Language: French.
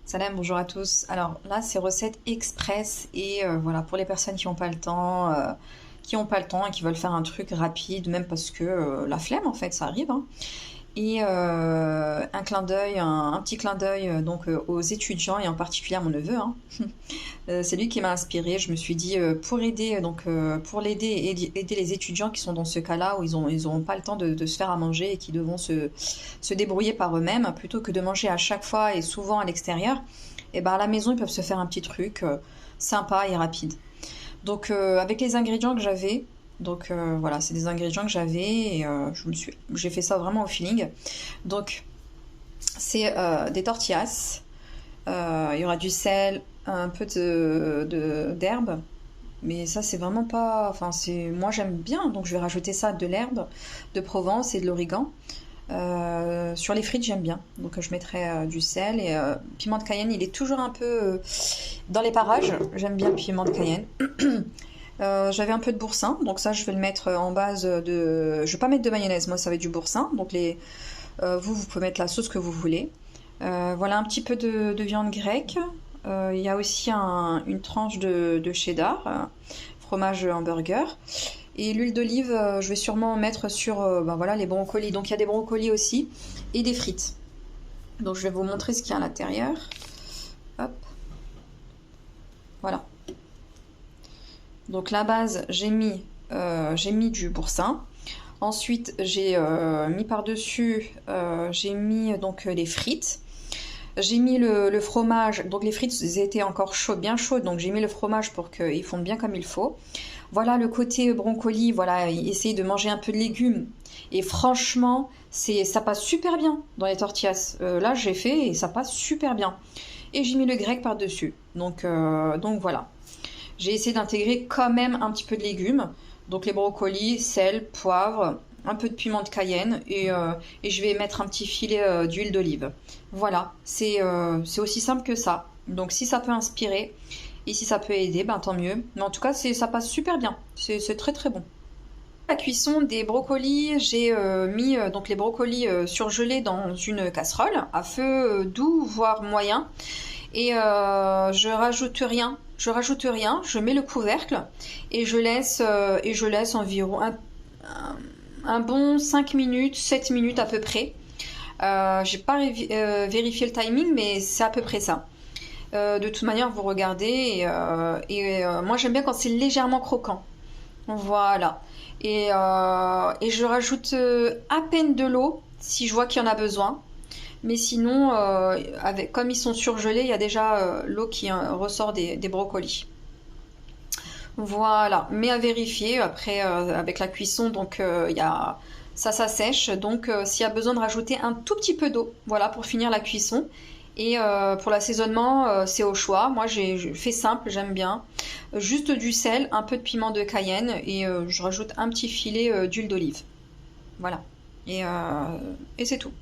Salam, bonjour à tous. Alors là, c'est recette express et voilà pour les personnes qui n'ont pas le temps, et qui veulent faire un truc rapide, même parce que la flemme en fait, ça arrive, hein. Et un clin d'œil, un petit clin d'œil aux étudiants et en particulier à mon neveu, hein. C'est lui qui m'a inspiré. Je me suis dit pour aider pour l'aider et aider les étudiants qui sont dans ce cas-là où ils ont pas le temps de se faire à manger et qui devront se débrouiller par eux-mêmes plutôt que de manger à chaque fois et souvent à l'extérieur. Et ben à la maison ils peuvent se faire un petit truc sympa et rapide. Donc avec les ingrédients que j'avais, voilà, c'est des ingrédients que j'avais et j'ai fait ça vraiment au feeling. Donc c'est des tortillas, il y aura du sel, un peu d'herbe, mais ça c'est vraiment pas, enfin c'est, moi j'aime bien, donc je vais rajouter ça de l'herbe de Provence et de l'origan. Sur les frites j'aime bien, donc je mettrai du sel et piment de Cayenne. Il est toujours un peu dans les parages. J'aime bien le piment de Cayenne. J'avais un peu de boursin, donc ça je vais le mettre en base de. Je vais pas mettre de mayonnaise, moi ça va être du boursin. Donc vous pouvez mettre la sauce que vous voulez. Voilà un petit peu de viande grecque. Il y a aussi une tranche de cheddar, fromage hamburger. Et l'huile d'olive, je vais sûrement mettre sur ben voilà, les brocolis. Donc il y a des brocolis aussi et des frites. Donc je vais vous montrer ce qu'il y a à l'intérieur. Hop, voilà. Donc la base, j'ai mis du boursin. Ensuite, j'ai mis par-dessus, j'ai mis donc les frites. J'ai mis le fromage, donc les frites elles étaient encore chaudes, bien chaudes, donc j'ai mis le fromage pour qu'ils fondent bien comme il faut. Voilà le côté brocoli, voilà, essayez de manger un peu de légumes. Et franchement, ça passe super bien dans les tortillas. Là, j'ai fait et ça passe super bien. Et j'ai mis le grec par-dessus. Donc voilà. J'ai essayé d'intégrer quand même un petit peu de légumes. Donc les brocolis, sel, poivre, un peu de piment de Cayenne et je vais mettre un petit filet d'huile d'olive. Voilà, c'est aussi simple que ça. Donc si ça peut inspirer et si ça peut aider, ben tant mieux. Mais en tout cas, ça passe super bien. C'est très très bon. La cuisson des brocolis, j'ai mis donc les brocolis surgelés dans une casserole à feu doux voire moyen. Et je rajoute rien, je mets le couvercle et je laisse environ un bon 5 minutes, 7 minutes à peu près. J'ai pas vérifié le timing, mais c'est à peu près ça. De toute manière, vous regardez moi j'aime bien quand c'est légèrement croquant. Voilà. Et je rajoute à peine de l'eau si je vois qu'il y en a besoin. Mais sinon, comme ils sont surgelés, il y a déjà l'eau qui ressort des brocolis. Voilà, mais à vérifier après avec la cuisson, donc ça sèche. Donc s'il y a besoin de rajouter un tout petit peu d'eau, voilà pour finir la cuisson. Et pour l'assaisonnement, c'est au choix. Moi j'ai fait simple, j'aime bien. Juste du sel, un peu de piment de Cayenne et je rajoute un petit filet d'huile d'olive. Voilà. Et c'est tout.